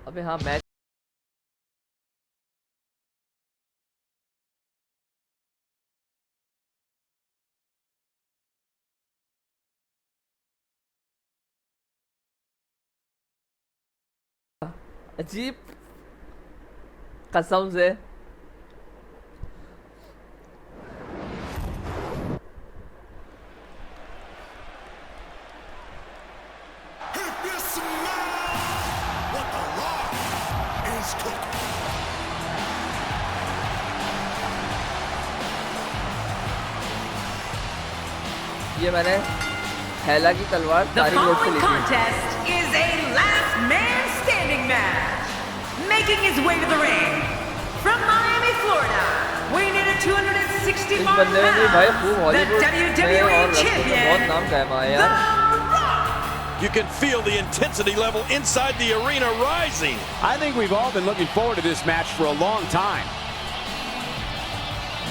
अबे हाँ मैच अजीब कसम से ये मैंने हैला की तलवार तारी रोड से ली थी। contest is a last man standing match. Making his way to the ring from Miami, Florida, weighing in at 265 इस बंदे ने भाई खूब pounds, the हॉलीवुड में WWE और बहुत champion, नाम कमाया The यार। Rock. You can feel the intensity level inside the arena rising. I think we've all been looking forward to this match for a long time.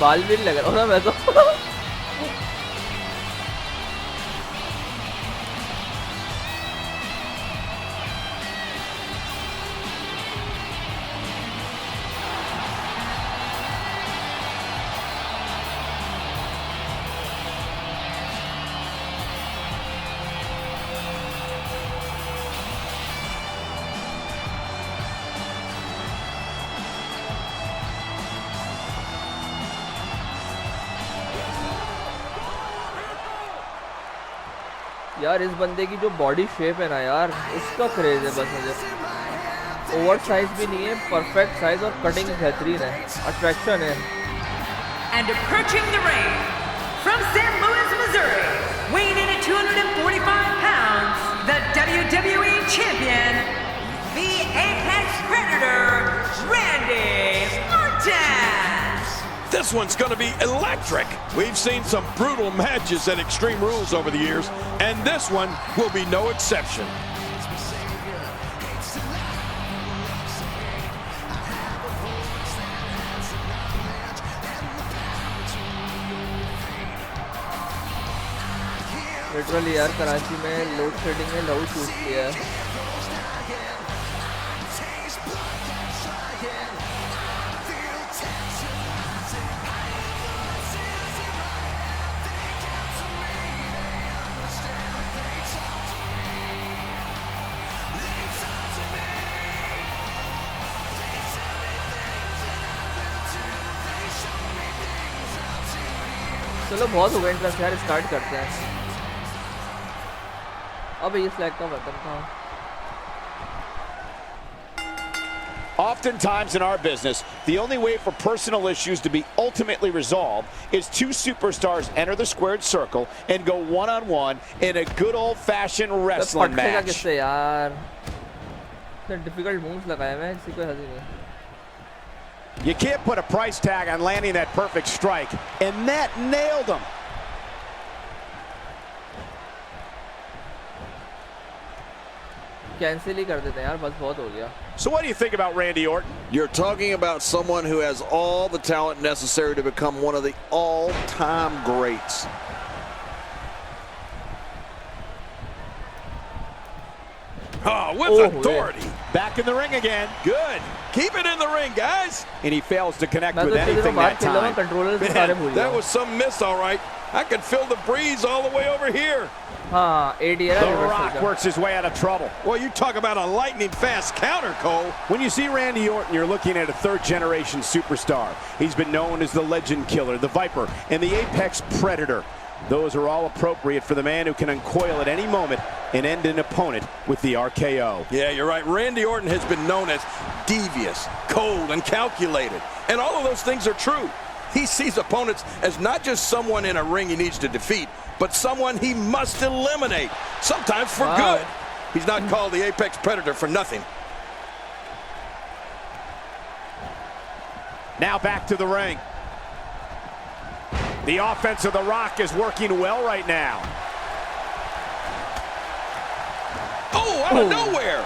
बाल भी लग रहा हूँ ना मैं तो यार इस बंदे की जो बॉडी शेप है ना यार, उसका क्रेज है बस मुझे। ओवर साइज भी नहीं है, परफेक्ट साइज और कटिंग बेहतरीन है, अट्रैक्शन है। And approaching the ring from St. Louis, Missouri, weighing in at 245 pounds, the WWE champion, the Apex Predator, Randy Ortan. This one's going to be electric. We've seen some brutal matches at Extreme Rules over the years, and this one will be no exception. Literally यार कराची में load shedding में लहू चूस लिया है। चलो चलो बहुत हो गया इंटरेस्ट यार, स्टार्ट करते हैं। अब ये फ्लैग का बटन था। Oftentimes in our business, the only way for personal issues to be ultimately resolved is two superstars enter the squared circle and go one-on-one in a good old-fashioned wrestling match. किससे यार? इतने difficult moves लगाए हैं, किसी को हंसी नहीं। You can't put a price tag on landing that perfect strike, and that nailed him. Cancel ही कर देते हैं यार, बस बहुत हो गया। So what do you think about Randy Orton? You're talking about someone who has all the talent necessary to become one of the all-time greats. Oh, with authority. Back in the ring again. Good. Keep it in the ring, guys. And he fails to connect मैं with तो इतने anything दिनों बाद that खेल रहा हूँ, time. controller से सारे भूल That गया। was some miss, all right. I could feel the breeze all the way over here. हाँ, ADR The Rock works his way out of trouble. Well, you talk about a lightning fast counter, Cole. When you see Randy Orton, you're looking at a third-generation superstar. He's been known as the Legend Killer, the Viper, and the Apex Predator. Those are all appropriate for the man who can uncoil at any moment and end an opponent with the RKO. Yeah, you're right. Randy Orton has been known as devious, cold, and calculated. And all of those things are true. He sees opponents as not just someone in a ring he needs to defeat, but someone he must eliminate, sometimes for good. He's not called the Apex Predator for nothing. Now back to the ring. The offense of The Rock is working well right now. Oh, out of nowhere.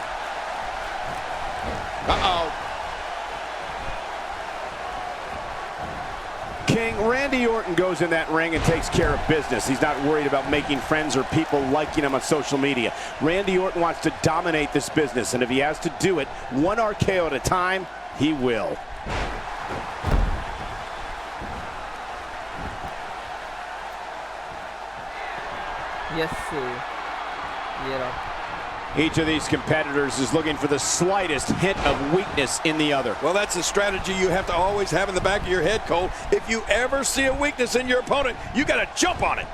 Uh-oh. King, Randy Orton goes in that ring and takes care of business. He's not worried about making friends or people liking him on social media. Randy Orton wants to dominate this business, and if he has to do it one RKO at a time, he will. Yes, yeah. Each of these competitors is looking for the slightest hint of weakness in the other. Well, that's a strategy you have to always have in the back of your head, Cole. If you ever see a weakness in your opponent, you got to jump on it.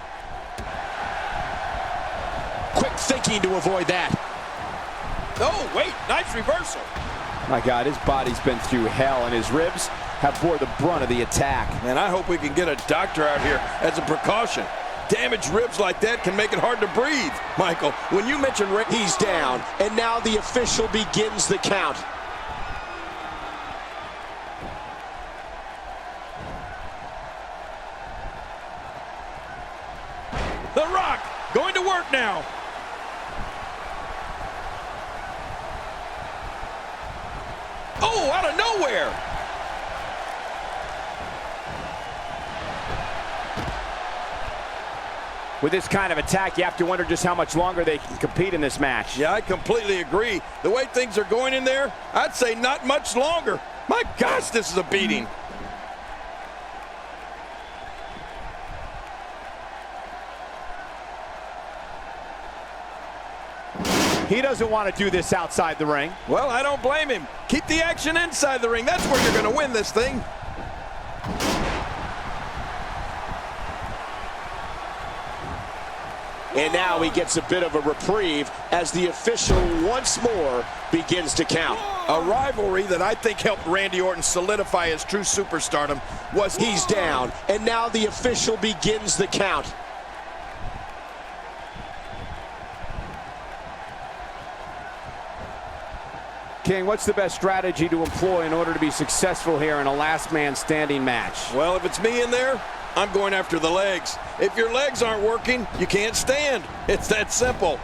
Quick thinking to avoid that. Oh, wait, nice reversal. My God, his body's been through hell, and his ribs have bore the brunt of the attack. And I hope we can get a doctor out here as a precaution. Damaged ribs like that can make it hard to breathe. Michael, when you mention he's down, and now the official begins the count. The Rock going to work now. Oh, out of nowhere. With this kind of attack, you have to wonder just how much longer they can compete in this match. Yeah, I completely agree. The way things are going in there, I'd say not much longer. My gosh, this is a beating. He doesn't want to do this outside the ring. Well, I don't blame him. Keep the action inside the ring. That's where you're going to win this thing. And now he gets a bit of a reprieve as the official once more begins to count. A rivalry that I think helped Randy Orton solidify his true superstardom was he's down, and now the official begins the count. King, what's the best strategy to employ in order to be successful here in a last man standing match? Well, if it's me in there, I'm going after the legs. If your legs aren't working, you can't stand. It's that simple.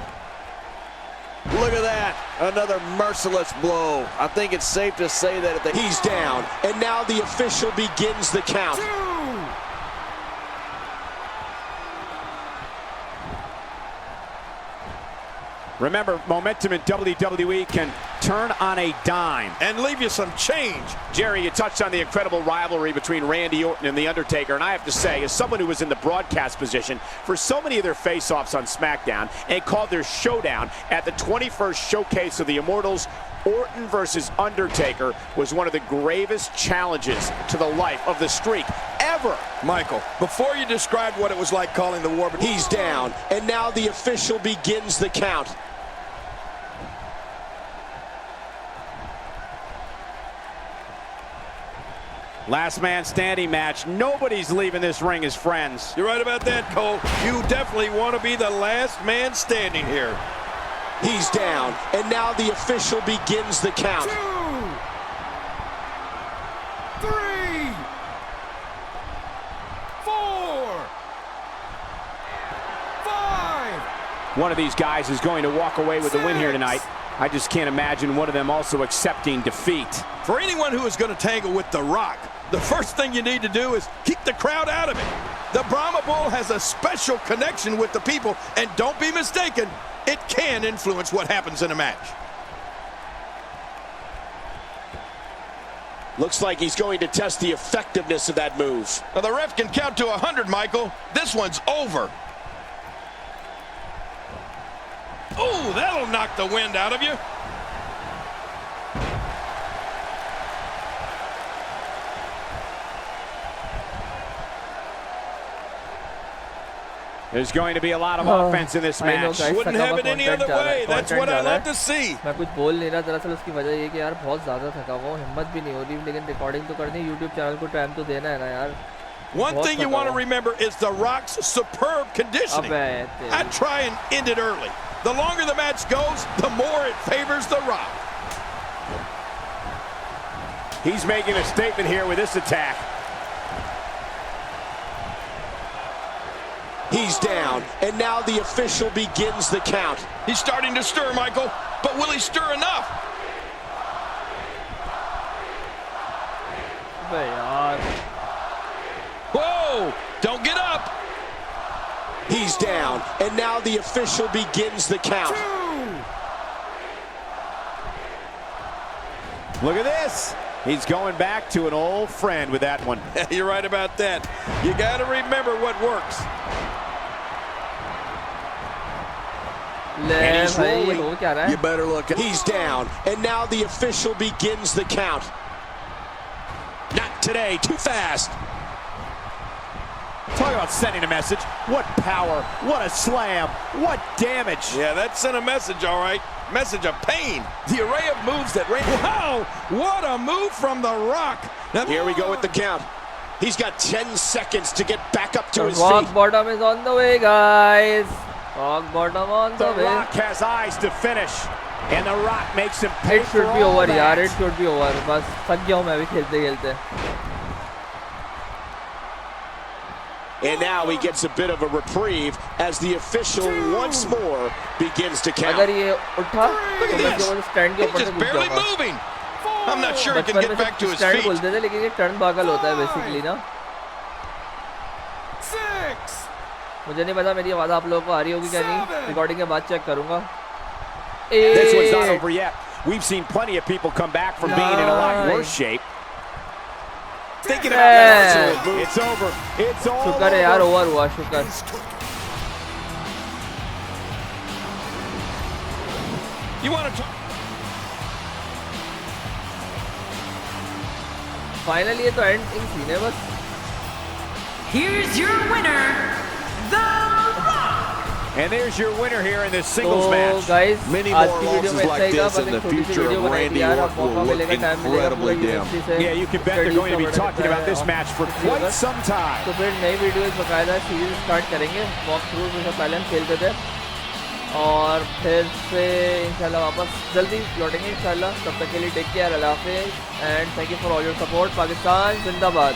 Look at that. Another merciless blow. I think it's safe to say that if he's down, and now the official begins the count. Remember, momentum in WWE can turn on a dime. And leave you some change. Jerry, you touched on the incredible rivalry between Randy Orton and The Undertaker, and I have to say, as someone who was in the broadcast position for so many of their face-offs on SmackDown and called their showdown at the 21st Showcase of the Immortals, Orton versus Undertaker was one of the gravest challenges to the life of the streak. ever. Michael, before you described what it was like calling the war, but He's down, and now the official begins the count. Last man standing match. Nobody's leaving this ring as friends. You're right about that, Cole. You definitely want to be the last man standing here. He's down, and now the official begins the count. 2, 3, 4, 5. One of these guys is going to walk away with the win here tonight. I just can't imagine one of them also accepting defeat. For anyone who is going to tangle with The Rock, the first thing you need to do is keep the crowd out of it. The Brahma Bull has a special connection with the people, and don't be mistaken, it can influence what happens in a match. Looks like he's going to test the effectiveness of that move. Now, the ref can count to 100, Michael. This one's over. Oh, that'll knock the wind out of you. There's going to be a lot of offense in this match. guys, Wouldn't have it any other way. That's what I love to see. मैं कुछ बोल नहीं रहा, दरअसल उसकी वजह ये कि यार बहुत ज़्यादा थका हुआ हूँ, हिम्मत भी नहीं हो रही, लेकिन रिकॉर्डिंग तो करनी है, YouTube चैनल को टाइम तो देना है ना यार. One thing you want to remember is The Rock's superb conditioning. I'd try and end it early. The longer the match goes, the more it favors The Rock. He's making a statement here with this attack. He's down, and now the official begins the count. He's starting to stir, Michael, but will he stir enough? Whoa! Don't get up! He's down, and now the official begins the count. 2. Look at this. He's going back to an old friend with that one. You're right about that. You got to remember what works. And he's rolling. You better look at. He's down, and now the official begins the count. Not today, too fast. Talk about sending a message. What power, what a slam, what damage. Yeah, that sent a message, all right. Message of pain. The array of moves that ran. Wow, what a move from The Rock. Now, here we go with the count. He's got 10 seconds to get back up to his rock feet. bottom is on the way, guys. Rock bottom on the way. The Rock has eyes to finish, and The Rock makes him pay It for should be all over, that. यार. It should be over. बस थक गया हूँ मैं भी खेलते-खेलते. And now he gets a bit of a reprieve as the official once more begins to count. अगर ये उठा Look तो at मैं this. केवल स्टैंड के He's ऊपर से just घुस barely जाऊंगा. moving. I'm not sure he can बचपन get में back to सिर्फ his स्टैंड feet. बोलते थे, लेकिन ये टर्न बागल होता है बेसिकली ना. 6. मुझे नहीं पता मेरी आवाज़ आप लोगों को आ रही होगी क्या नहीं. रिकॉर्डिंग के बाद चेक करूंगा. This one's not over yet. We've seen plenty of people come back from being in a lot worse shape. Thinking about that move. It's over. It's all शुक्र है यार, ओवर हुआ, शुक्र. You want to talk? Finally ये तो ending scene है बस. Here's your winner, The Rock. And there's your winner here in this singles तो match. गाइस Many आज more की वीडियो losses में like इतना ही था. this बस in the एक छोटी सी future वीडियो of बनाई Randy थी यार. अब Orton मौका will look मिलेगा, टाइम मिलेगा, पूरा incredibly damn. यूनिवर्सिटी से. Yeah, you can bet they're going to be talking about this match for quite some time. तो फिर नई वीडियोस बकायदा सीरीज स्टार्ट करेंगे. वॉक थ्रू जैसा पहले हम खेलते थे, और फिर से इंशाल्लाह वापस जल्दी लौटेंगे इंशाल्लाह. तब तक के लिए टेक केयर, अल्लाह हाफिज़, and thank you for all your support. Pakistan जिंदाबाद.